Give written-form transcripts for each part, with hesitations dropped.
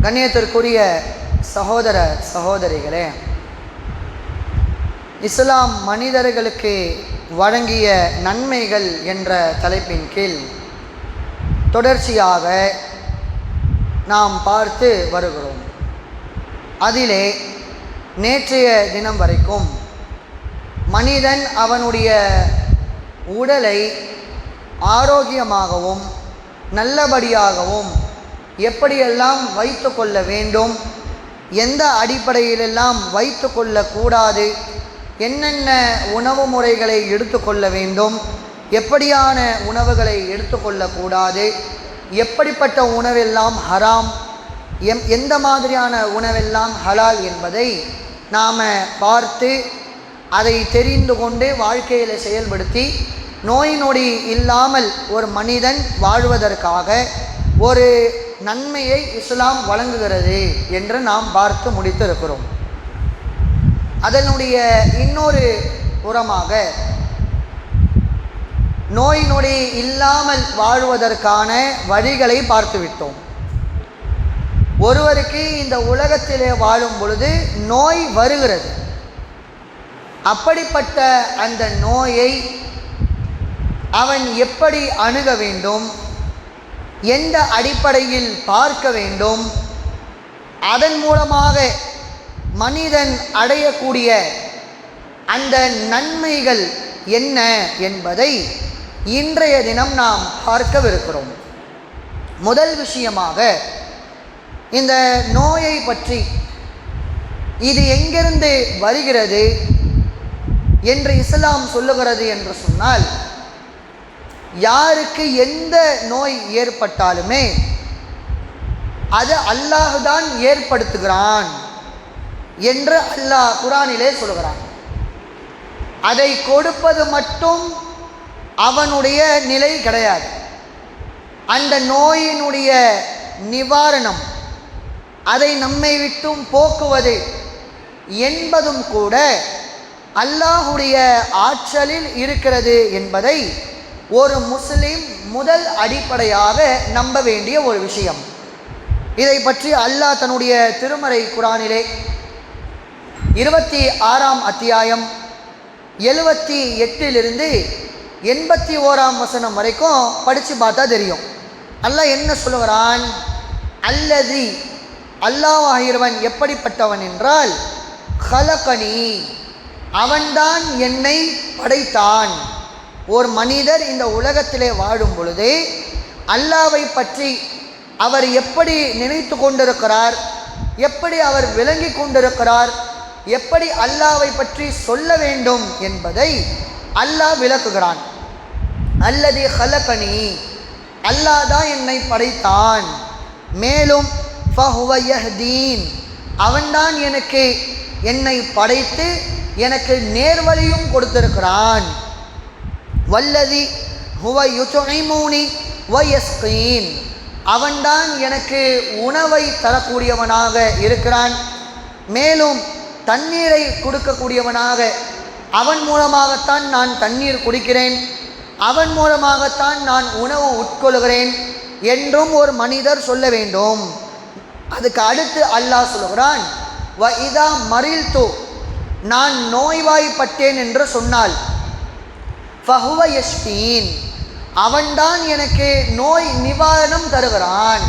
கண்ணியத்திற்குரிய சகோதர சகோதரிகளே, இஸ்லாம் மனிதர்களுக்கு வழங்கிய நன்மைகள் என்ற தலைப்பின் கீழ் தொடர்ச்சியாக நாம் பார்த்து வருகிறோம். அதிலே நேற்றைய தினம் வரைக்கும் மனிதன் அவனுடைய உடலை ஆரோக்கியமாகவும் நல்லபடியாகவும் எப்படியெல்லாம் வைத்து கொள்ள வேண்டும், எந்த அடிப்படையிலெல்லாம் வைத்து கொள்ளக்கூடாது, என்னென்ன உணவு முறைகளை எடுத்துக்கொள்ள வேண்டும், எப்படியான உணவுகளை எடுத்துக்கொள்ளக்கூடாது, எப்படிப்பட்ட உணவெல்லாம் ஹராம், எந்த மாதிரியான உணவெல்லாம் ஹலால் என்பதை நாம் பார்த்து அதை தெரிந்து கொண்டு வாழ்க்கையில் செயல்படுத்தி நோய் நொடி இல்லாமல் ஒரு மனிதன் வாழ்வதற்காக ஒரு நன்மையை இஸ்லாம் வழங்குகிறது என்று நாம் பார்த்து முடித்திருக்கிறோம். அதனுடைய இன்னொரு புறமாக நோய் நொடி இல்லாமல் வாழ்வதற்கான வழிகளை பார்த்துவிட்டோம். ஒருவருக்கு இந்த உலகத்திலே வாழும் பொழுது நோய் வருகிறது. அப்படிப்பட்ட அந்த நோயை அவன் எப்படி அணுக வேண்டும், எந்த அடிப்படையில் பார்க்க வேண்டும், அதன் மூலமாக மனிதன் அடையக்கூடிய அந்த நன்மைகள் என்ன என்பதை இன்றைய தினம் நாம் பார்க்கவிருக்கிறோம். முதல் விஷயமாக இந்த நோயை பற்றி, இது எங்கிருந்து வருகிறது என்று இஸ்லாம் சொல்லுகிறது என்று சொன்னால், யாருக்கு எந்த நோய் ஏற்பட்டாலுமே அது அல்லாஹ் தான் ஏற்படுத்துகிறான் என்று அல்லாஹ் குர்ஆனிலே சொல்கிறான். அதை கொடுப்பது மட்டும் அவனுடைய நிலை கிடையாது. அந்த நோயினுடைய நிவாரணம், அதை நம்மை விட்டும் போக்குவது என்பதும் கூட அல்லாஹுடைய ஆற்றலில் இருக்கிறது என்பதை ஒரு முஸ்லிம் முதல் அடிப்படையாக நம்ப வேண்டிய ஒரு விஷயம். இதை பற்றி அல்லாஹ் தன்னுடைய திருமறை குர்ஆனிலே 26ஆம் அத்தியாயம் 78 81 வசனம் வரைக்கும் படித்து பார்த்தா தெரியும். அல்லாஹ் என்ன சொல்லுகிறான்? அல்லதி, அல்லாஹ் ஆகிறவன் எப்படிப்பட்டவன் என்றால், ஹலகனி, அவன்தான் என்னை படைத்தான். ஒரு மனிதர் இந்த உலகத்திலே வாழும் பொழுது அல்லாஹ்வை பற்றி அவர் எப்படி நினைத்து கொண்டிருக்கிறார், எப்படி அவர் விளங்கி கொண்டிருக்கிறார், எப்படி அல்லாஹ்வை பற்றி சொல்ல வேண்டும் என்பதை அல்லாஹ் விளக்குகிறான். அல்லதி ஹலகனி, அல்லாஹ் தான் என்னை படைத்தான். மேலும் ஃபஹுவ யஹ்தீன், அவன்தான் எனக்கு என்னை படைத்து எனக்கு நேர்வழியும் கொடுத்திருக்கிறான். வல்லதி ஹுவ யுத்இமுனி வ யஸ்கீன், அவன்தான் எனக்கு உணவை தரக்கூடியவனாக இருக்கிறான். மேலும் தண்ணீரை கொடுக்கக்கூடியவனாக, அவன் மூலமாகத்தான் நான் தண்ணீர் குடிக்கிறேன், அவன் மூலமாகத்தான் நான் உணவு உட்கொள்கிறேன் என்றும் ஒரு மனிதர் சொல்ல வேண்டும். அதுக்கு அடுத்து அல்லாஹ் சொல்கிறான், வ இதா மரில்து, நான் நோய்வாய்ப்பட்டேன் என்று சொன்னால், ஃபஹுவ யஷ்ஃபீன், அவன்தான் எனக்கு நோய் நிவாரணம் தருகிறான்.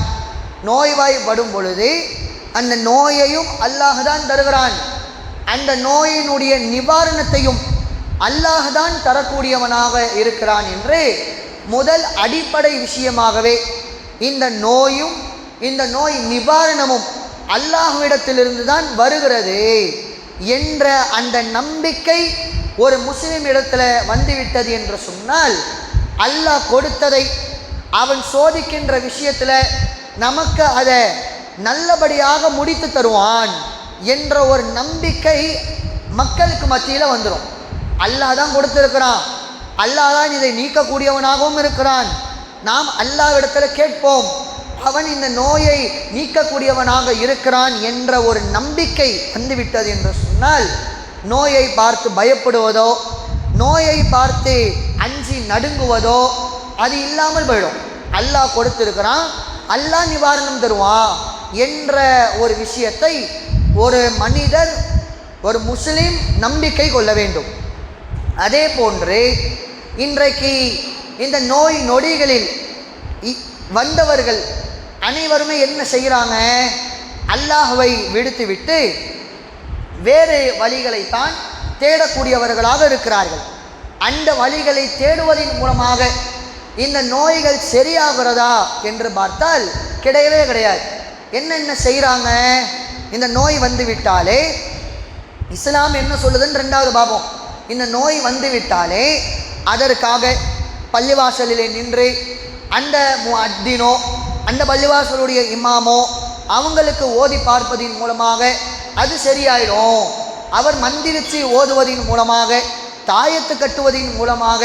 நோய்வாய்ப்படும் பொழுது அந்த நோயையும் அல்லாஹ் தான் தருகிறான். அந்த நோயினுடைய நிவாரணத்தையும் அல்லாஹ் தான் தரக்கூடியவனாக இருக்கிறான் என்று முதல் அடிப்படை விஷயமாகவே இந்த நோயும் இந்த நோய் நிவாரணமும் அல்லாஹ்விடத்திலிருந்து தான் வருகிறது என்ற அந்த நம்பிக்கை ஒரு முஸ்லிம் இடத்துல வந்துவிட்டது என்று சொன்னால், அல்லாஹ் கொடுத்ததை அவன் சோதிக்கின்ற விஷயத்தில் நமக்கு அதை நல்லபடியாக முடித்து தருவான் என்ற ஒரு நம்பிக்கை மக்களுக்கு மத்தியில் வந்துடும். அல்லாஹ் தான் கொடுத்திருக்கிறான், அல்லாஹ் தான் இதை நீக்கக்கூடியவனாகவும் இருக்கிறான், நாம் அல்லாஹ்விடத்தில் கேட்போம், அவன் இந்த நோயை நீக்கக்கூடியவனாக இருக்கிறான் என்ற ஒரு நம்பிக்கை வந்துவிட்டது என்று சொன்னால், நோயை பார்த்து பயப்படுவதோ, நோயை பார்த்து அஞ்சி நடுங்குவதோ அது இல்லாமல் போயிடும். அல்லாஹ் கொடுத்திருக்கிறான், அல்லாஹ் நிவாரணம் தருவான் என்ற ஒரு விஷயத்தை ஒரு மனிதர், ஒரு முஸ்லிம் நம்பிக்கை கொள்ள வேண்டும். அதே போன்று இன்றைக்கு இந்த நோய் நொடிகளில் வந்தவர்கள் அனைவருமே என்ன செய்கிறாங்க? அல்லாஹ்வை விடுத்துவிட்டு வேறு வழிகளைத்தான் தேடக்கூடியவர்களாக இருக்கிறார்கள். அந்த வழிகளை தேடுவதன் மூலமாக இந்த நோய்கள் சரியாகிறதா என்று பார்த்தால் கிடையவே கிடையாது. என்னென்ன செய்கிறாங்க? இந்த நோய் வந்து விட்டாலே இஸ்லாம் என்ன சொல்லுதுன்னு ரெண்டாவது பாபம். இந்த நோய் வந்து விட்டாலே அதற்காக பள்ளிவாசலிலே நின்று அந்த முஅத்தினோ, அந்த பள்ளிவாசலுடைய இமாமோ அவங்களுக்கு ஓதி பார்ப்பதின் மூலமாக அது சரியாயிடும். அவர் மந்திரிச்சு ஓதுவதின் மூலமாக, தாயத்து கட்டுவதின் மூலமாக,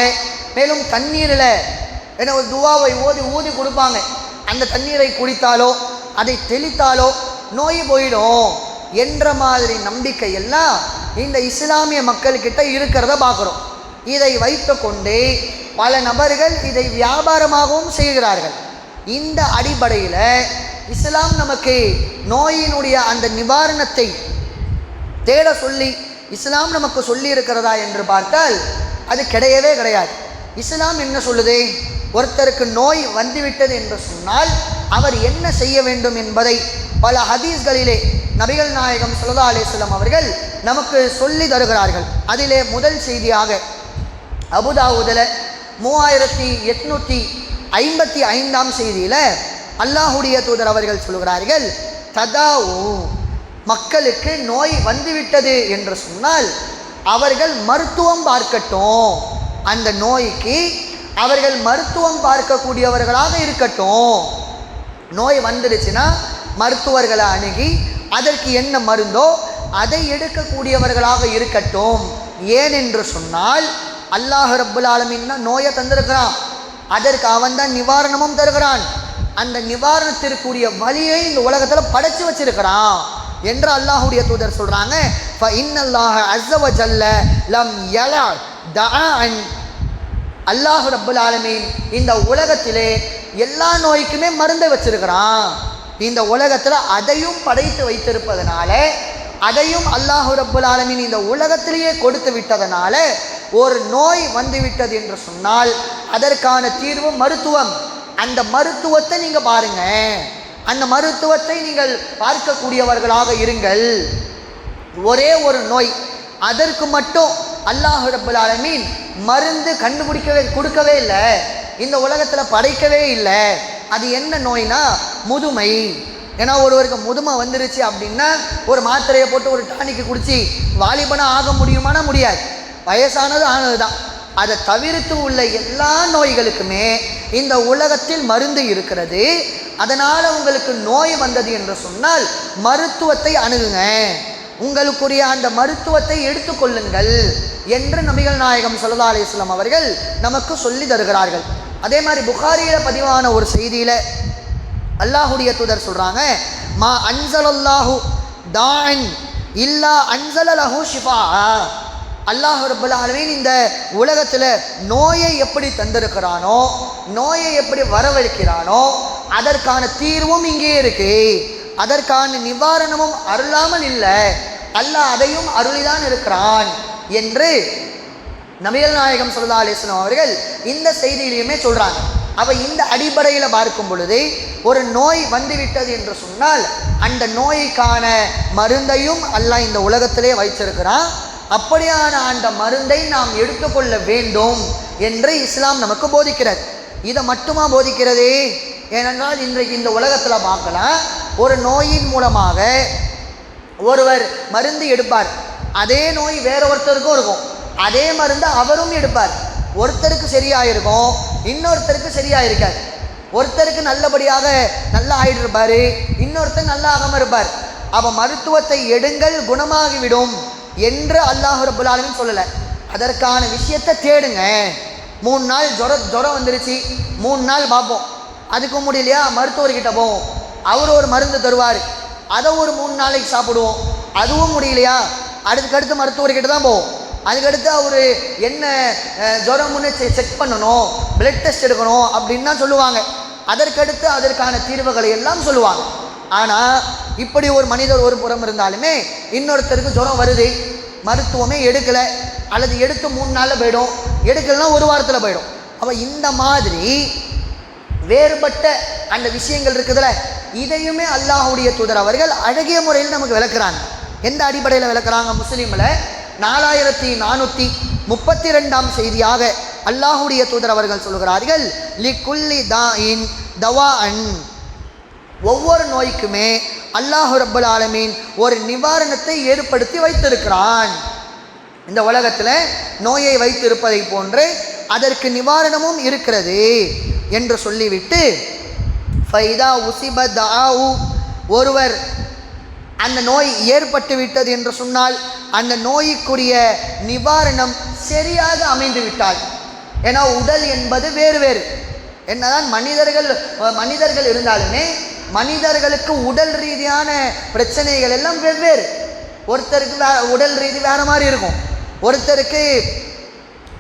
மேலும் தண்ணீரில் என்ன ஒரு துவாவை ஊதி கொடுப்பாங்க. அந்த தண்ணீரை குடித்தாலோ அதை தெளித்தாலோ நோய் போயிடும் என்ற மாதிரி நம்பிக்கை எல்லாம் இந்த இஸ்லாமிய மக்கள்கிட்ட இருக்கிறத பார்க்குறோம். இதை வைத்து கொண்டு பல நபர்கள் இதை வியாபாரமாகவும் செய்கிறார்கள். இந்த அடிப்படையில் இஸ்லாம் நமக்கு நோயினுடைய அந்த நிவாரணத்தை தேட சொல்லி இஸ்லாம் நமக்கு சொல்லி இருக்கிறதா என்று பார்த்தால் அது கிடையவே கிடையாது. இஸ்லாம் என்ன சொல்லுது? ஒருத்தருக்கு நோய் வந்துவிட்டது என்று சொன்னால் அவர் என்ன செய்ய வேண்டும் என்பதை பல ஹதீஸ்களிலே நபிகள் நாயகம் ஸல்லல்லாஹு அலைஹி வஸல்லம் அவர்கள் நமக்கு சொல்லி தருகிறார்கள். அதிலே முதல் செய்தியாக அபுதாவுதில் 3855 செய்தியில் அல்லாஹுடைய தூதர் அவர்கள் சொல்கிறார்கள், ததாவு, மக்களுக்கு நோய் வந்துவிட்டது என்று சொன்னால் அவர்கள் மருத்துவம் பார்க்கட்டும். அந்த நோய்க்கு அவர்கள் மருத்துவம் பார்க்கக்கூடியவர்களாக இருக்கட்டும். நோய் வந்துடுச்சுன்னா மருத்துவர்களை அணுகி அதற்கு என்ன மருந்தோ அதை எடுக்கக்கூடியவர்களாக இருக்கட்டும். ஏனென்று சொன்னால் அல்லாஹ் ரப்புல் ஆலமீன் தான் நோயை தந்திருக்கிறான், அதற்கு அவன் தான் நிவாரணமும் தருகிறான். அந்த நிவாரணத்திற்குரிய வழியை இந்த உலகத்தில் படைச்சு வச்சிருக்கிறான் என்று அல்லாஹுடைய தூதர் சொல்றாங்க. அல்லாஹ் ரப்புல் ஆலமீன் இந்த உலகத்திலே எல்லா நோய்க்குமே மருந்தை வச்சிருக்கிறான். இந்த உலகத்தில் அதையும் படைத்து வைத்திருப்பதனால, அதையும் அல்லாஹ் ரப்புல் ஆலமீன் இந்த உலகத்திலேயே கொடுத்து விட்டதனால ஒரு நோய் வந்துவிட்டது என்று சொன்னால் அதற்கான தீர்வு மருத்துவம். அந்த மருத்துவத்தை நீங்கள் பாருங்க, அந்த மருத்துவத்தை நீங்கள் பார்க்கக்கூடியவர்களாக இருங்கள். ஒரே ஒரு நோய், அதற்கு மட்டும் அல்லாஹ் ரப்புல் ஆலமீன் மருந்து கொடுக்கவே இல்லை, இந்த உலகத்தில் படைக்கவே இல்லை. அது என்ன நோய்னா முதுமை. ஏன்னா ஒருவருக்கு முதுமை வந்துருச்சு அப்படின்னா ஒரு மாத்திரையை போட்டு ஒரு டானிக்கு குடிச்சு வாலிபனாக ஆக முடியுமானா முடியாது, வயசானது ஆனது தான். அதை தவிர்த்து உள்ள எல்லா நோய்களுக்குமே இந்த உலகத்தில் மருந்து இருக்கிறது. அதனால் உங்களுக்கு நோய் வந்தது என்று சொன்னால் மருத்துவத்தை அணுகுங்க, உங்களுக்குரிய அந்த மருத்துவத்தை எடுத்துக்கொள்ளுங்கள் என்று நபிகள் நாயகம் ஸல்லல்லாஹு அலைஹி வஸல்லம் அவர்கள் நமக்கு சொல்லி தருகிறார்கள். அதே மாதிரி புகாரியில் பதிவான ஒரு செய்தியில் அல்லாஹுடைய தூதர் சொல்கிறாங்க, மா அன்ஸலல்லாஹு தாஅன் இல்லா அன்ஸல லஹு ஷிஃபா. அல்லாஹ் ரப்புல் ஆலமீன் இந்த உலகத்தில் நோயை எப்படி தந்திருக்கிறானோ, நோயை எப்படி வரவழைக்கிறானோ அதற்கான தீர்வும் இங்கே இருக்கு, அதற்கான நிவாரணமும் அருளாமல் இல்லை, அல்லாஹ் அதையும் அருளிதான் இருக்கிறான் என்று நபிகள் நாயகம் ஸல்லல்லாஹு அலைஹி வஸல்லம் அவர்கள் இந்த செய்தியிலையுமே சொல்கிறாங்க. அப்போ இந்த அடிப்படையில் பார்க்கும் பொழுது ஒரு நோய் வந்துவிட்டது என்று சொன்னால் அந்த நோய்க்கான மருந்தையும் அல்லாஹ் இந்த உலகத்திலே வைத்திருக்கிறான். அப்படியான அந்த மருந்தை நாம் எடுத்துக்கொள்ள வேண்டும் என்று இஸ்லாம் நமக்கு போதிக்கிறது. இதை மட்டுமா போதிக்கிறது? ஏனென்றால் இன்றைக்கு இந்த உலகத்தில் பார்க்கலாம், ஒரு நோயின் மூலமாக ஒருவர் மருந்து எடுப்பார், அதே நோய் வேற ஒருத்தருக்கும் இருக்கும், அதே மருந்து அவரும் எடுப்பார். ஒருத்தருக்கு சரியாயிருக்கும், இன்னொருத்தருக்கு சரியாயிருக்காது. ஒருத்தருக்கு நல்லபடியாக நல்லா ஆகிட்டு இருப்பார், இன்னொருத்தர் நல்லா ஆகாமல் இருப்பார். அப்போ மருத்துவத்தை எடுங்கள், குணமாகிவிடும் என்று அல்லாஹ் ரப்புல் ஆலமீன் சொல்லலை. அதற்கான விஷயத்தை தேடுங்க. 3 நாள் ஜுரம் வந்துருச்சு, 3 நாள் பார்ப்போம், அதுக்கு முடியலையா மருத்துவர்கிட்ட போவோம், அவர் ஒரு மருந்து தருவார், அதை ஒரு 3 நாளைக்கு சாப்பிடுவோம், அதுவும் முடியலையா அடுத்து மருத்துவர்கிட்ட தான் போவோம். அதுக்கடுத்து அவர் என்ன ஜுரம்னு செக் பண்ணணும், பிளட் டெஸ்ட் எடுக்கணும் அப்படின்னு தான் சொல்லுவாங்க. அதற்கடுத்து அதற்கான தீர்வுகளை எல்லாம் சொல்லுவாங்க. ஆனால் இப்படி ஒரு மனிதர் ஒரு புறம் இருந்தாலுமே இன்னொருத்தருக்கு ஜுரம் வருது, மருத்துவமே எடுக்கலை, அல்லது எடுத்து 3 நாளில் போயிடும், எடுக்கலைன்னா 1 வாரத்தில் போயிடும். அப்போ இந்த மாதிரி வேறுபட்ட அந்த விஷயங்கள் இருக்குதுல்ல, இதையுமே அல்லாஹ்வுடைய தூதர் அவர்கள் அழகிய முறையில் நமக்கு விளக்குறாங்க. எந்த அடிப்படையில் விளக்குறாங்க? முஸ்லீமில் 4432ஆம் செய்தியாக அல்லாஹ்வுடைய தூதர் அவர்கள் சொல்கிறார்கள், லிகுல்லி தாஇன் தவாஅன், ஒவ்வொரு நோய்க்குமே அல்லாஹ் ரப்பல் ஆலமீன் ஒரு நிவாரணத்தை ஏற்படுத்தி வைத்திருக்கிறான். இந்த உலகத்தில் நோயை வைத்திருப்பதை போன்று அதற்கு நிவாரணமும் இருக்கிறது என்று சொல்லிவிட்டு, ஃபைதா உசிப தாஉ, ஒருவர் அந்த நோய் ஏற்பட்டு விட்டது என்று சொன்னால் அந்த நோய்க்குரிய நிவாரணம் சரியாக அமைந்து விட்டால், ஏன்னா உடல் என்பது வேறு வேறு. என்னதான் மனிதர்கள் இருந்தாலுமே மனிதர்களுக்கு உடல் ரீதியான பிரச்சனைகள் எல்லாம் வெவ்வேறு. ஒருத்தருக்கு உடல் ரீதி வேறு மாதிரி இருக்கும், ஒருத்தருக்கு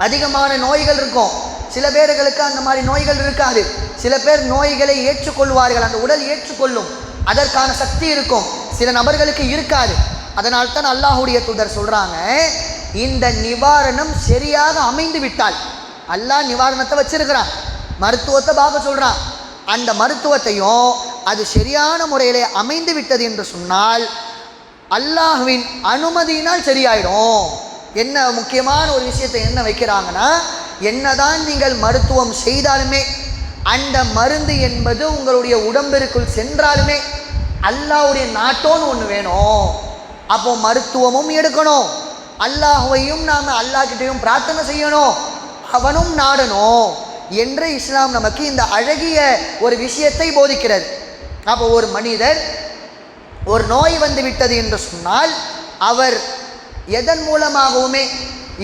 அதிகமான நோய்கள் இருக்கும், சில பேர்களுக்கு அந்த மாதிரி நோய்கள் இருக்காது. சில பேர் நோய்களை ஏற்றுக்கொள்வார்கள், அந்த உடல் ஏற்றுக்கொள்ளும், அதற்கான சக்தி இருக்கும், சில நபர்களுக்கு இருக்காது. அதனால்தான் அல்லாஹ்வுடைய தூதர் சொல்கிறாங்க, இந்த நிவாரணம் சரியாக அமைந்து விட்டால், அல்லாஹ் நிவாரணத்தை வச்சிருக்கிறான், மருத்துவத்தை பார்க்க சொல்கிறான், அந்த மருத்துவத்தையும் அது சரியான முறையிலே அமைந்து விட்டது என்று சொன்னால் அல்லாஹ்வின் அனுமதியினால் சரியாயிடும். என்ன முக்கியமான ஒரு விஷயத்தை என்ன வைக்கிறாங்கன்னா, என்னதான் நீங்கள் மருத்துவம் செய்தாலுமே அந்த மருந்து என்பது உங்களுடைய உடம்பிற்குள் சென்றாலுமே அல்லாஹ்வுடைய நாட்டோன்னு ஒன்று வேணும். அப்போ மருத்துவமும் எடுக்கணும், அல்லாஹ்வையும் நாம் அல்லாஹ்கிட்டையும் பிரார்த்தனை செய்யணும், அவனும் நாடணும் என்று இஸ்லாம் நமக்கு இந்த அழகிய ஒரு விஷயத்தை போதிக்கிறது. அப்போ ஒரு மனிதர் ஒரு நோய் வந்து விட்டது என்று சொன்னால் அவர் எதன் மூலமாகவுமே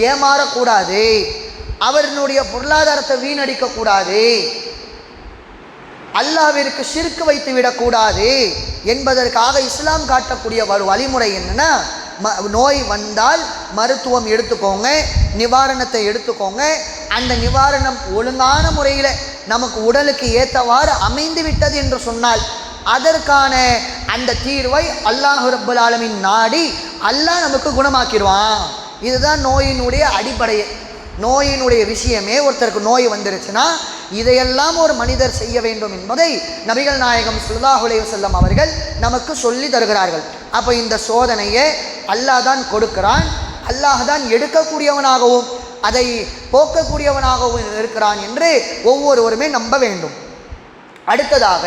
ஏமாறக்கூடாது, அவர்களுடைய பொருளாதாரத்தை வீணடிக்கக்கூடாது, அல்லாஹ்விற்கு ஷிர்க் வைத்து விடக்கூடாது என்பதற்காக இஸ்லாம் காட்டக்கூடிய ஒரு வழிமுறை என்னன்னா, நோய் வந்தால் மருத்துவம் எடுத்துக்கோங்க, நிவாரணத்தை எடுத்துக்கோங்க, அந்த நிவாரணம் ஒழுங்கான முறையில் நமக்கு உடலுக்கு ஏற்றவாறு அமைந்து விட்டது என்று சொன்னால் அதற்கான அந்த தீர்வை அல்லாஹ் ரப்பல் ஆலமீன் நாடி அல்லாஹ் நமக்கு குணமாக்கிடுவான். இதுதான் நோயினுடைய அடிப்படையே. நோயினுடைய விஷயமே, ஒருத்தருக்கு நோய் வந்துருச்சுன்னா இதையெல்லாம் ஒரு மனிதர் செய்ய வேண்டும் என்பதை நபிகள் நாயகம் ஸல்லல்லாஹு அலைஹி வஸல்லம் அவர்கள் நமக்கு சொல்லி தருகிறார்கள். அப்போ இந்த சோதனையை அல்லாஹ் தான் கொடுக்கிறான், அல்லாஹ் தான் எடுக்கக்கூடியவனாகவும் அதை போக்கக்கூடியவனாகவும் இருக்கிறான் என்று ஒவ்வொருவருமே நம்ப வேண்டும். அடுத்ததாக,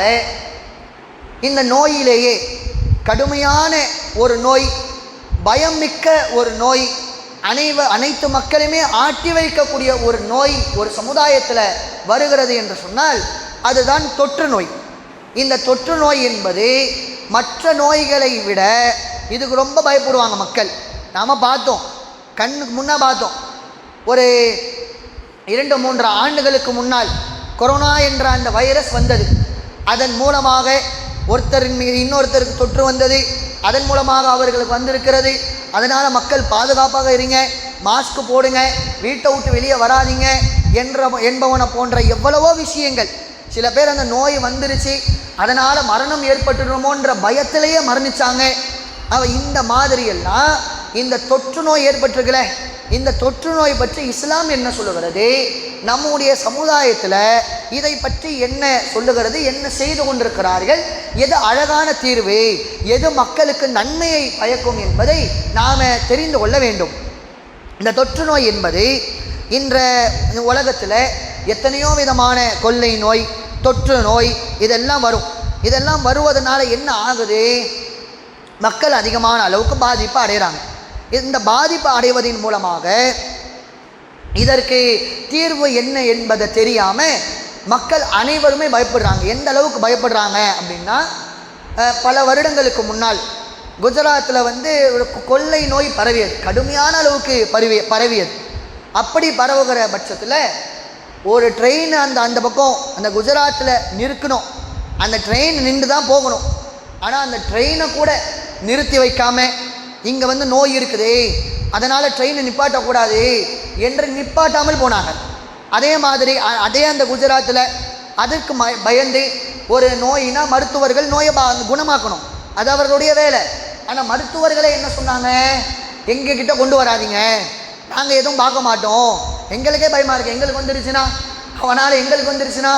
இந்த நோயிலேயே கடுமையான ஒரு நோய், பயம் மிக்க ஒரு நோய், அனைத்து மக்களுமே ஆட்டி வைக்கக்கூடிய ஒரு நோய் ஒரு சமுதாயத்தில் வருகிறது என்று சொன்னால் அதுதான் தொற்று நோய். இந்த தொற்று நோய் என்பது மற்ற நோய்களை விட இதுக்கு ரொம்ப பயப்படுவாங்க மக்கள். நாம் பார்த்தோம், கண்ணுக்கு முன்னே பார்த்தோம், ஒரு 2-3 ஆண்டுகளுக்கு முன்னால் கொரோனா என்ற அந்த வைரஸ் வந்தது. அதன் மூலமாக ஒருத்தரின் மீது இன்னொருத்தருக்கு தொற்று வந்தது, அதன் மூலமாக அவர்களுக்கு வந்திருக்கிறது. அதனால் மக்கள் பாதுகாப்பாக இருங்க, மாஸ்க் போடுங்க, வீட்டை விட்டு வெளியே வராதிங்க என்பவனை போன்ற எவ்வளவோ விஷயங்கள். சில பேர் அந்த நோய் வந்துருச்சு அதனால் மரணம் ஏற்பட்டுடுமோன்ற பயத்திலேயே மரணிச்சாங்க. இந்த மாதிரியெல்லாம் இந்த தொற்று நோய் ஏற்பட்டிருக்கல, இந்த தொற்று நோய் பற்றி இஸ்லாம் என்ன சொல்லுகிறது, நம்முடைய சமுதாயத்தில் இதை பற்றி என்ன சொல்லுகிறது, என்ன செய்து கொண்டிருக்கிறார்கள், எது அழகான தீர்வு, எது மக்களுக்கு நன்மையை பயக்கும் என்பதை நாம் தெரிந்து கொள்ள வேண்டும். இந்த தொற்று நோய் என்பது இன்ற உலகத்தில் எத்தனையோ விதமான கொள்ளை நோய், தொற்று நோய் இதெல்லாம் வரும். இதெல்லாம் வருவதனால என்ன ஆகுது, மக்கள் அதிகமான அளவுக்கு பாதிப்பு அடைகிறாங்க. இந்த பாதிப்பு அடைவதன் மூலமாக இதற்கு தீர்வு என்ன என்பதை தெரியாமல் மக்கள் அனைவருமே பயப்படுறாங்க. எந்த அளவுக்கு பயப்படுறாங்க அப்படின்னா, பல வருடங்களுக்கு முன்னால் குஜராத்தில் ஒரு கொள்ளை நோய் பரவியது, கடுமையான அளவுக்கு பரவியது. அப்படி பரவுகிற பட்சத்தில் ஒரு ட்ரெயின் அந்த பக்கம் அந்த குஜராத்தில் நிற்கணும், அந்த ட்ரெயின் நின்று தான் போகணும். ஆனால் அந்த ட்ரெயினை கூட நிறுத்தி வைக்காமல் இங்கே நோய் இருக்குது அதனால் ட்ரெயினை நிப்பாட்டக்கூடாது என்று நிப்பாட்டாமல் போனாங்க. அதே மாதிரி அந்த குஜராத்தில் அதற்கு பயந்து ஒரு நோயினா மருத்துவர்கள் நோயை குணமாக்கணும், அது அவர்களுடைய வேலை. ஆனால் மருத்துவர்களே என்ன சொன்னாங்க, எங்ககிட்ட கொண்டு வராதிங்க, நாங்கள் எதுவும் பார்க்க மாட்டோம், எங்களுக்கே பயமாக இருக்குது, எங்களுக்கு வந்துருச்சுன்னா அவனால் எங்களுக்கு வந்துருச்சுன்னா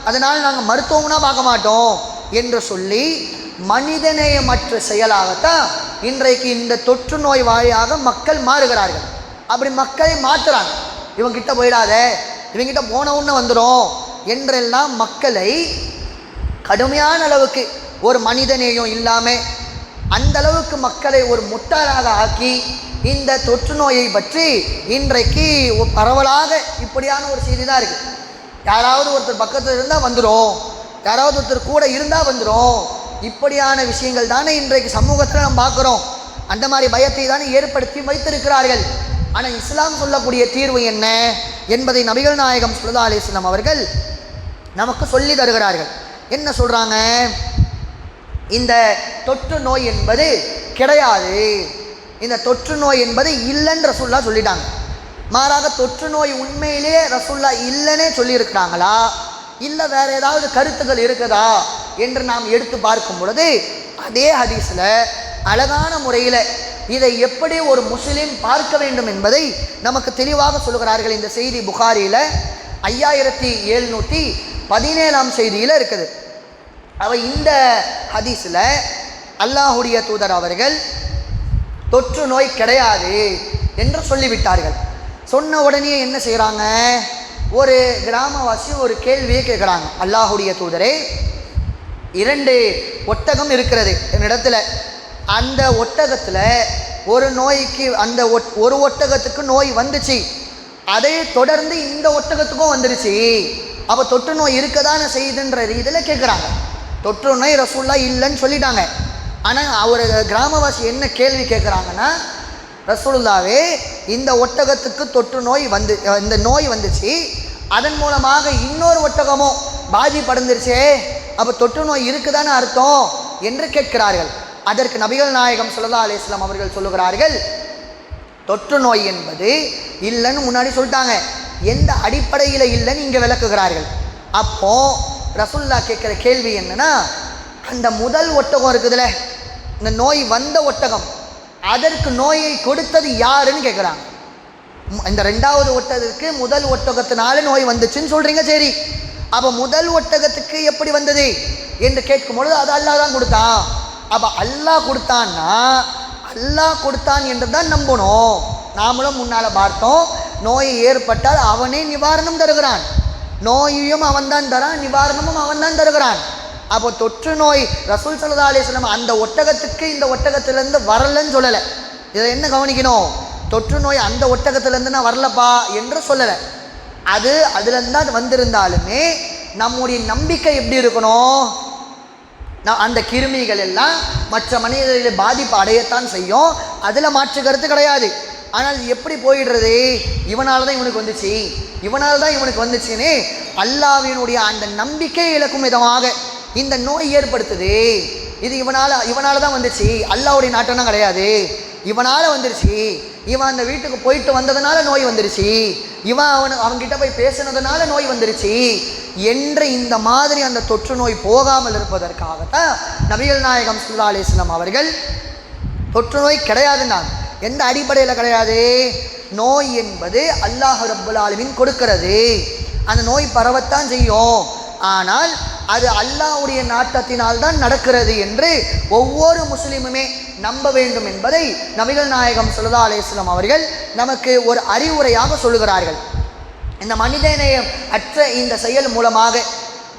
அதனால் நாங்கள் மருத்துவம்னா பார்க்க மாட்டோம் என்று சொல்லி மனிதநேயமற்ற செயலாகத்தான் இன்றைக்கு இந்த தொற்று நோய் வாயாக மக்கள் மாறுகிறார்கள். அப்படி மக்களை மாற்றுறாங்க. இவங்கிட்ட போயிடாத, இவங்கிட்ட போன உடனே வந்துடும் என்றெல்லாம் மக்களை கடுமையான அளவுக்கு ஒரு மனிதநேயம் இல்லாமல் அந்த அளவுக்கு மக்களை ஒரு முட்டாளாக ஆக்கி இந்த தொற்று நோயை பற்றி இன்றைக்கு பரவலாக இப்படியான ஒரு செய்தி தான் இருக்குது. யாராவது ஒருத்தர் பக்கத்தில் இருந்தால் வந்துடும், யாராவது ஒருத்தர் கூட இருந்தால் வந்துடும், இப்படியான விஷயங்கள் தானே இன்றைக்கு சமூகத்தில் நம்ம பார்க்குறோம். அந்த மாதிரி பயத்தை தானே ஏற்படுத்தி வைத்திருக்கிறார்கள். ஆனால் இஸ்லாம் சொல்லக்கூடிய தீர்வு என்ன என்பதை நபிகள் நாயகம் ஸல்லல்லாஹு அலைஹி வஸல்லம் அவர்கள் நமக்கு சொல்லி தருகிறார்கள். என்ன சொல்கிறாங்க, இந்த தொற்று நோய் என்பது கிடையாது, இந்த தொற்று நோய் என்பது இல்லைன்னு ரசூலுல்லாஹ் சொல்லிட்டாங்க. மாறாக தொற்று நோய் உண்மையிலே ரசூலுல்லாஹ் இல்லைன்னே சொல்லியிருக்கிறாங்களா, இல்லை வேறு ஏதாவது கருத்துக்கள் இருக்குதா என்று நாம் எடுத்து பார்க்கும் பொழுது அதே ஹதீஸில் அழகான முறையில் இதை எப்படி ஒரு முஸ்லீம் பார்க்க வேண்டும் என்பதை நமக்கு தெளிவாக சொல்கிறார்கள். இந்த செய்தி புகாரியில் 5717 செய்தியில் இருக்குது. இந்த ஹதீஸில் அல்லாஹுடைய தூதர் அவர்கள் தொற்று நோய் கிடையாது என்று சொல்லிவிட்டார்கள். சொன்ன உடனே என்ன செய்கிறாங்க, ஒரு கிராமவாசி ஒரு கேள்வியை கேட்குறாங்க, அல்லாஹுடைய தூதரே 2 ஒட்டகம் இருக்கிறது என்னிடத்துல, அந்த ஒட்டகத்தில் ஒரு நோய்க்கு அந்த ஒரு ஒட்டகத்துக்கு நோய் வந்துச்சு, அதை தொடர்ந்து இந்த ஒட்டகத்துக்கும் வந்துருச்சு, அப்போ தொற்று நோய் இருக்கதான செய்துன்ற ரீதியில் கேட்குறாங்க. தொற்று நோய் ரசூலுல்லாஹ் இல்லைன்னு சொல்லிட்டாங்க. ஆனால் ஒரு கிராமவாசி என்ன கேள்வி கேட்குறாங்கன்னா, ரசூலுல்லாஹ்வே இந்த ஒட்டகத்துக்கு தொற்று நோய் இந்த நோய் வந்துச்சு, அதன் மூலமாக இன்னொரு ஒட்டகமும் பாதிப்படைந்துருச்சே, அப்போ தொற்று நோய் இருக்குதான்னு அர்த்தம் என்று கேட்கிறார்கள். அதற்கு நபிகள் நாயகம் ஸல்லல்லாஹு அலைஹி வஸல்லம் அவர்கள் சொல்லுகிறார்கள், தொற்று நோய் என்பது இல்லைன்னு முன்னாடி சொல்லிட்டாங்க, எந்த அடிப்படையில் இல்லைன்னு இங்கே விளக்குகிறார்கள். அப்போது ரசூலுல்லாஹ் கேட்குற கேள்வி என்னன்னா, அந்த முதல் ஒட்டகம் இருக்குதுல்ல, இந்த நோய் வந்த ஒட்டகம், அதற்கு நோயை கொடுத்தது யாருன்னு கேட்குறாங்க. இந்த 2வது ஒட்டகத்துக்கு முதல் ஒட்டகத்தினால நோய் வந்துச்சுன்னு சொல்கிறீங்க, சரி, அப்போ முதல் ஒட்டகத்துக்கு எப்படி வந்தது என்று கேட்கும் பொழுது அது அல்லாஹ் தான் கொடுத்தான். அப்போ அல்லாஹ் கொடுத்தான்னா அல்லாஹ் கொடுத்தான் என்று தான் நம்பணும். நாமளும் முன்னால் பார்த்தோம், நோய் ஏற்பட்டால் அவனே நிவாரணம் தருகிறான், நோயையும் அவன்தான் தரான், நிவாரணமும் அவன்தான் தருகிறான். அப்போ தொற்று நோய் ரசூல் ஸல்லல்லாஹு அலைஹி வஸல்லம் அந்த ஒட்டகத்துக்கு இந்த ஒட்டகத்திலேருந்து வரலன்னு சொல்லலை. இதை என்ன கவனிக்கணும், தொற்று நோய் அந்த ஒட்டகத்திலேருந்து நான் வரலப்பா என்று சொல்லலை, அது அதுலேருந்து தான் வந்திருந்தாலுமே நம்முடைய நம்பிக்கை எப்படி இருக்கணும், அந்த கிருமிகள் எல்லாம் மற்ற மனிதர்களை பாதிப்பு அடையத்தான் செய்யும், அதில் மாற்று கருத்து கிடையாது. ஆனால் எப்படி போயிடுறது, இவனால தான் இவனுக்கு வந்துச்சு, இவனால தான் இவனுக்கு வந்துச்சுன்னு அல்லாஹ்வினுடைய அந்த நம்பிக்கை இழக்கும் விதமாக இந்த நோய் ஏற்படுத்துது. இது இவனால தான் வந்துச்சு, அல்லாஹ்வுடைய நாட்டம்னா கிடையாது, இவனால் வந்துருச்சு, இவன் அந்த வீட்டுக்கு போயிட்டு வந்ததுனால நோய் வந்துருச்சு, இவன் அவன்கிட்ட போய் பேசினதுனால நோய் வந்துருச்சு என்று இந்த மாதிரி அந்த தொற்று நோய் போகாமல் இருப்பதற்காகத்தான் நபிகள் நாயகம் ஸல்லல்லாஹு அலைஹி வஸல்லம் அவர்கள் தொற்று நோய் கிடையாதுன்னாங்க. எந்த அடிப்படையில் கிடையாது, நோய் என்பது அல்லாஹ் ரப்புல் ஆலமீன் கொடுக்கிறது, அந்த நோய் பரவத்தான் செய்யும், ஆனால் அது அல்லாஹ்வுடைய நாட்டத்தினால்தான் நடக்கிறது என்று ஒவ்வொரு முஸ்லீமுமே நம்ப வேண்டும் என்பதை நபிகள் நாயகம் ஸல்லல்லாஹு அலைஹி வஸல்லம் அவர்கள் நமக்கு ஒரு அறிவுரையாக சொல்லுகிறார்கள். இந்த மனிதநேயம் அற்ற இந்த செயல் மூலமாக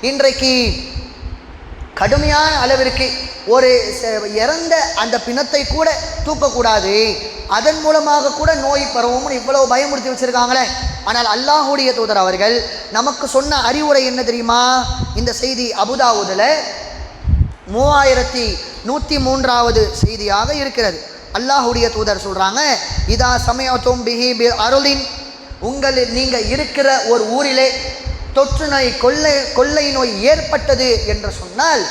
இன்றைக்கு கடுமையான அளவிற்கு ஒரு இறந்த அந்த பிணத்தை கூட தூக்கக்கூடாது, அதன் மூலமாக கூட நோய் பரவும் இவ்வளவு பயமுறுத்தி வச்சிருக்காங்களே. ஆனால் அல்லாஹ்வுடைய தூதர் அவர்கள் நமக்கு சொன்ன அறிவுரை என்ன தெரியுமா, இந்த செய்தி அபுதாவுதில் 3103வது செய்தியாக இருக்கிறது. அல்லாஹ்வுடைய தூதர் சொல்கிறாங்க, இதா சமயத்தும் பிஹி பி அருளின், நீங்கள் இருக்கிற ஒரு ஊரிலே தொற்று நோய் கொள்ளை நோய் ஏற்பட்டது என்று சொன்னால்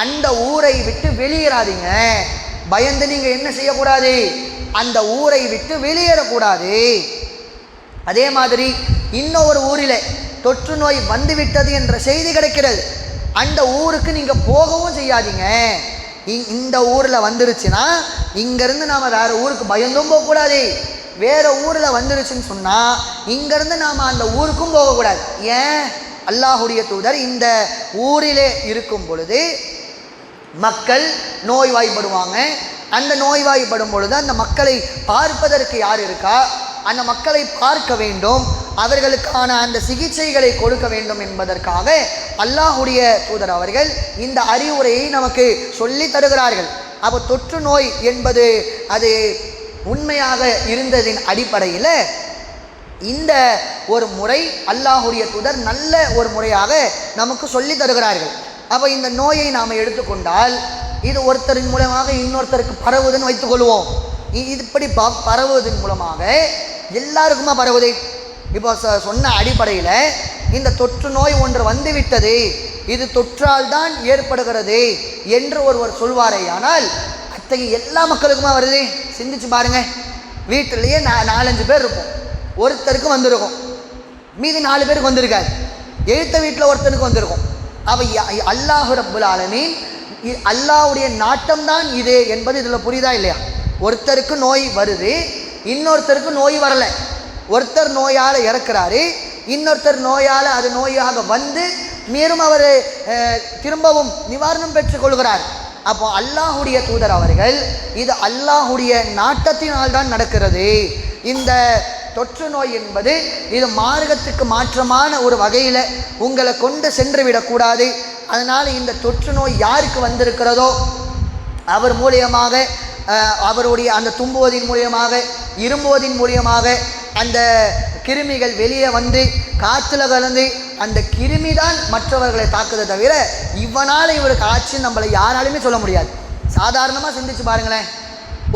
அந்த ஊரை விட்டு வெளியேறாதீங்க, பயந்து நீங்கள் என்ன செய்யக்கூடாது, அந்த ஊரை விட்டு வெளியேறக்கூடாது. அதே மாதிரி இன்னொரு ஊரில் தொற்று நோய் வந்துவிட்டது என்ற செய்தி கிடைக்கிறது, அந்த ஊருக்கு நீங்கள் போகவும் செய்யாதீங்க. இந்த ஊரில் வந்துருச்சுன்னா இங்கேருந்து நாம் வேறு ஊருக்கு பயந்தும் போகக்கூடாது. வேறு ஊரில் வந்துருச்சுன்னு சொன்னால் இங்கேருந்து நாம் அந்த ஊருக்கும் போகக்கூடாது. ஏன்? அல்லாஹுடைய தூதர் இந்த ஊரிலே இருக்கும் பொழுது மக்கள் நோய்வாய்ப்படுவாங்க. அந்த நோய்வாய்ப்படும் பொழுது அந்த மக்களை பார்ப்பதற்கு யார் இருக்கா? அந்த மக்களை பார்க்க வேண்டும், அவர்களுக்கான அந்த சிகிச்சைகளை கொடுக்க வேண்டும் என்பதற்காக அல்லாஹுடைய தூதர் அவர்கள் இந்த அறிவுரையை நமக்கு சொல்லி தருகிறார்கள். அப்போ தொற்று நோய் என்பது அது உண்மையாக இருந்ததின் அடிப்படையில் இந்த ஒரு முறை அல்லாஹுடைய தூதர் நல்ல ஒரு முறையாக நமக்கு சொல்லி தருகிறார்கள். அப்போ இந்த நோயை நாம் எடுத்துக்கொண்டால் இது ஒருத்தரின் மூலமாக இன்னொருத்தருக்கு பரவுதுன்னு வைத்துக்கொள்வோம். இப்படி பரவுவதன் மூலமாக எல்லாருக்குமா பரவுது? இப்போ சொன்ன அடிப்படையில் இந்த தொற்று நோய் ஒன்று வந்துவிட்டது, இது தொற்றால் தான் ஏற்படுகிறது என்று ஒருவர் சொல்வாரே, ஆனால் அத்தகைய எல்லா மக்களுக்குமா வருது? சிந்திச்சு பாருங்க. வீட்டிலேயே 4-5 பேர் இருப்போம், ஒருத்தருக்கு வந்திருக்கும், மீதி 4 பேருக்கு வந்திருக்காது. எழுத்த வீட்டில் ஒருத்தனுக்கு வந்திருக்கும். அவ அல்லாஹ் ரப்புல் ஆலமீன் அல்லாஹ்வுடைய நாட்டம்தான் இது என்பது இதில் புரியுதா இல்லையா? ஒருத்தருக்கு நோய் வருது, இன்னொருத்தருக்கு நோய் வரலை. ஒருத்தர் நோயால் இறக்குறாரு, இன்னொருத்தர் நோயால் அது நோயாக வந்து மீண்டும் அவர் திரும்பவும் நிவாரணம் பெற்றுக்கொள்கிறார். அப்போ அல்லாஹுடைய தூதர் அவர்கள் இது அல்லாஹுடைய நாட்டத்தினால் தான் நடக்கிறது, இந்த தொற்று நோய் என்பது இது மார்க்கத்துக்கு மாற்றமான ஒரு வகையில் உங்களை கொண்டு சென்று விடக்கூடாது. அதனால் இந்த தொற்று நோய் யாருக்கு வந்திருக்கிறதோ அவர் மூலியமாக, அவருடைய அந்த தும்புவதின் மூலியமாக, இரும்புவதின் மூலியமாக அந்த கிருமிகள் வெளியே வந்து காற்றுல கலந்து அந்த கிருமி தான் மற்றவர்களை தாக்குதை தவிர இவனால் இவருக்கு ஆச்சுன்னு நம்மளை யாராலுமே சொல்ல முடியாது. சாதாரணமாக சிந்திச்சு பாருங்களேன்.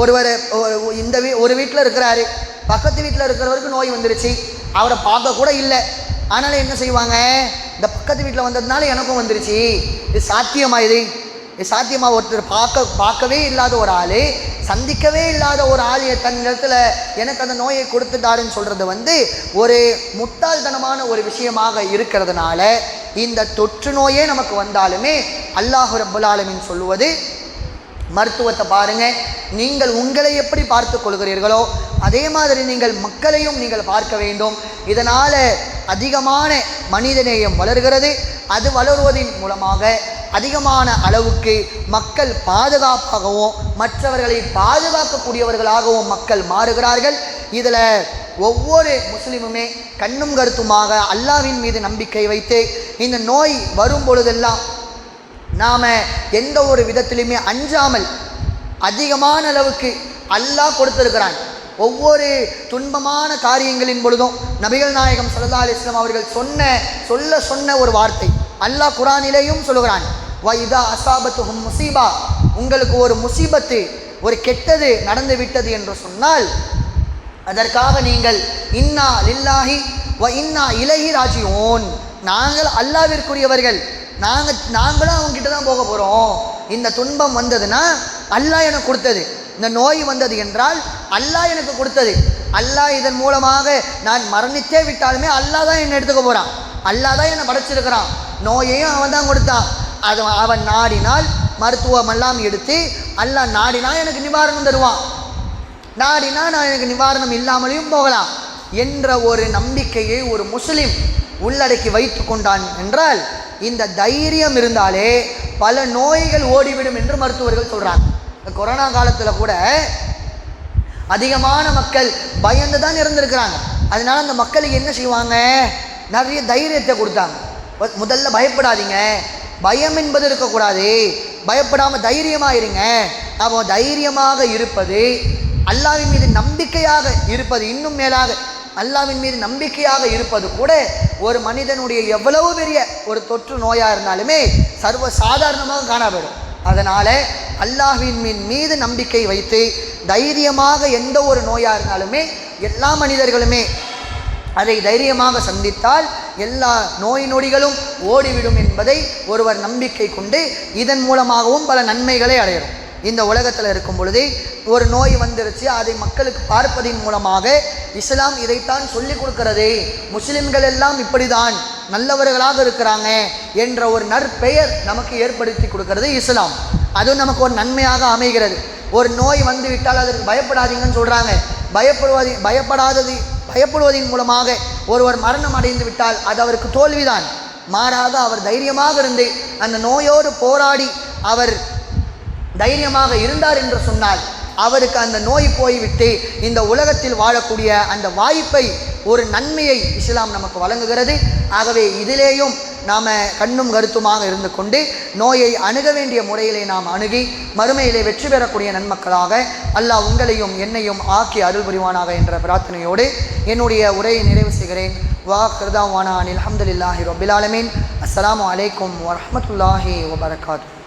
ஒருவர் இந்த ஒரு வீட்டில் இருக்கிறாரு, பக்கத்து வீட்டில் இருக்கிறவருக்கு நோய் வந்துருச்சு, அவரை பார்க்க கூட இல்லை, ஆனாலும் என்ன செய்வாங்க? இந்த பக்கத்து வீட்டில் வந்ததுனால எனக்கும் வந்துருச்சு, இது சாத்தியமா? இது சாத்தியமா? ஒருத்தர் பார்க்கவே இல்லாத ஒரு ஆள், சந்திக்கவே இல்லாத ஒரு ஆள் தன் இடத்துல எனக்கு அந்த நோயை கொடுத்துட்டாருன்னு சொல்கிறது ஒரு முட்டாள்தனமான ஒரு விஷயமாக இருக்கிறதுனால இந்த தொற்று நோயே நமக்கு வந்தாலுமே அல்லாஹ் ரப்புல் ஆலமீன் சொல்லுவது, மருத்துவத்தை பாருங்கள், நீங்கள் உங்களை எப்படி பார்த்து கொள்கிறீர்களோ அதே மாதிரி நீங்கள் மக்களையும் நீங்கள் பார்க்க வேண்டும். இதனால் அதிகமான மனிதநேயம் வளர்கிறது. அது வளருவதன் மூலமாக அதிகமான அளவுக்கு மக்கள் பாதுகாப்பாகவும் மற்றவர்களை பாதுகாக்கக்கூடியவர்களாகவும் மக்கள் மாறுகிறார்கள். இதில் ஒவ்வொரு முஸ்லீமுமே கண்ணும் கருத்துமாக அல்லாஹ்வின் மீது நம்பிக்கை வைத்து இந்த நோய் வரும் பொழுதெல்லாம் நாம் எந்த ஒரு விதத்திலுமே அஞ்சாமல் அதிகமான அளவுக்கு அல்லாஹ் கொடுத்திருக்கிறான். ஒவ்வொரு துன்பமான காரியங்களின் பொழுதும் நபிகள் நாயகம் ஸல்லல்லாஹு அலைஹி வஸல்லம் அவர்கள் சொன்ன ஒரு வார்த்தை அல்லாஹ் குர்ஆனிலேயும் சொல்கிறான், வைதா அஸாபத்துஹும் முஸீபா, உங்களுக்கு ஒரு முசீபத்து, ஒரு கெட்டது நடந்து விட்டது என்று சொன்னால் அதற்காக நீங்கள் இன்னா லில்லாஹி வ இன்னா இலைஹி ராஜிஊன், நாங்கள் அல்லாஹ்விற்குரியவர்கள், நாங்களும் அவங்ககிட்ட தான் போக போகிறோம். இந்த துன்பம் வந்ததுன்னா அல்லாஹ் எனக்கு கொடுத்தது, இந்த நோய் வந்தது என்றால் அல்லாஹ் எனக்கு கொடுத்தது, அல்லாஹ் இதன் மூலமாக நான் மரணித்தே விட்டாலுமே அல்லாஹ் தான் என்னை எடுத்துக்க போகிறான், அல்லாஹ் தான் என்னை படைச்சிருக்கிறான், நோயையும் அவன் தான் கொடுத்தான், அது அவன் நாடினால் மருத்துவமெல்லாம் எடுத்து அல்லாஹ் நாடினா எனக்கு நிவாரணம் தருவான், நாடினா நான் எனக்கு நிவாரணம் இல்லாமலேயும் போகலாம் என்ற ஒரு நம்பிக்கையை ஒரு முஸ்லிம் உள்ளடக்கி வைத்து கொண்டான் என்றால் இந்த தைரியம் இருந்தாலே பல நோய்கள் ஓடிவிடும் என்று மருத்துவர்கள் சொல்கிறாங்க. இந்த கொரோனா காலத்தில் கூட அதிகமான மக்கள் பயந்து தான் இருந்திருக்கிறாங்க. அதனால அந்த மக்களுக்கு என்ன செய்வாங்க? நிறைய தைரியத்தை கொடுத்தாங்க. முதல்ல பயப்படாதீங்க, பயம் என்பது இருக்கக்கூடாது, பயப்படாமல் தைரியமாக இருங்க. அப்போ தைரியமாக இருப்பது, அல்லாஹ்வின் மீது நம்பிக்கையாக இருப்பது, இன்னும் மேலாக அல்லாஹ்வின் மீது நம்பிக்கையாக இருப்பது கூட ஒரு மனிதனுடைய எவ்வளவு பெரிய ஒரு தொற்று நோயாக இருந்தாலுமே சர்வ சாதாரணமாக காணப்படும். அதனால் அல்லாஹ்வின் மீது நம்பிக்கை வைத்து தைரியமாக எந்த ஒரு நோயாக இருந்தாலுமே எல்லா மனிதர்களுமே அதை தைரியமாக சந்தித்தால் எல்லா நோய் நொடிகளும் ஓடிவிடும் என்பதை ஒருவர் நம்பிக்கை கொண்டு இதன் மூலமாகவும் பல நன்மைகளை அடையணும். இந்த உலகத்தில் இருக்கும் பொழுது ஒரு நோய் வந்துருச்சு, அதை மக்களுக்கு பார்ப்பதின் மூலமாக இஸ்லாம் இதைத்தான் சொல்லிக் கொடுக்கிறது. முஸ்லிம்கள் எல்லாம் இப்படி தான், நல்லவர்களாக இருக்கிறாங்க என்ற ஒரு நற்பெயர் நமக்கு ஏற்படுத்தி கொடுக்கிறது இஸ்லாம். அதுவும் நமக்கு ஒரு நன்மையாக அமைகிறது. ஒரு நோய் வந்து விட்டால் அதற்கு பயப்படாதீங்கன்னு சொல்கிறாங்க. பயப்படுவதின் மூலமாக ஒருவர் மரணம் அடைந்து விட்டால் அது அவருக்கு தோல்விதான். மாறாக அவர் தைரியமாக இருந்து அந்த நோயோடு போராடி அவர் தைரியமாக இருந்தார் என்று சொன்னால் அவருக்கு அந்த நோய் போய்விட்டு இந்த உலகத்தில் வாழக்கூடிய அந்த வாய்ப்பை, ஒரு நன்மையை இஸ்லாம் நமக்கு வழங்குகிறது. ஆகவே இதிலேயும் நாம் கண்ணும் கருத்துமாக இருந்து கொண்டு நோயை அணுக வேண்டிய முறையிலே நாம் அணுகி மறுமையிலே வெற்றி பெறக்கூடிய நன்மக்களாக அல்லாஹ் உங்களையும் என்னையும் ஆக்கி அருள் புரிவானாக என்ற பிரார்த்தனையோடு என்னுடைய உரையை நிறைவு செய்கிறேன். வாஹிர் தஅவானா அல்ஹம்துலில்லாஹி ரப்பில் ஆலமீன். அஸ்ஸலாமு அலைக்கும் வரஹ்மத்துல்லாஹி வபரகாத்துஹு.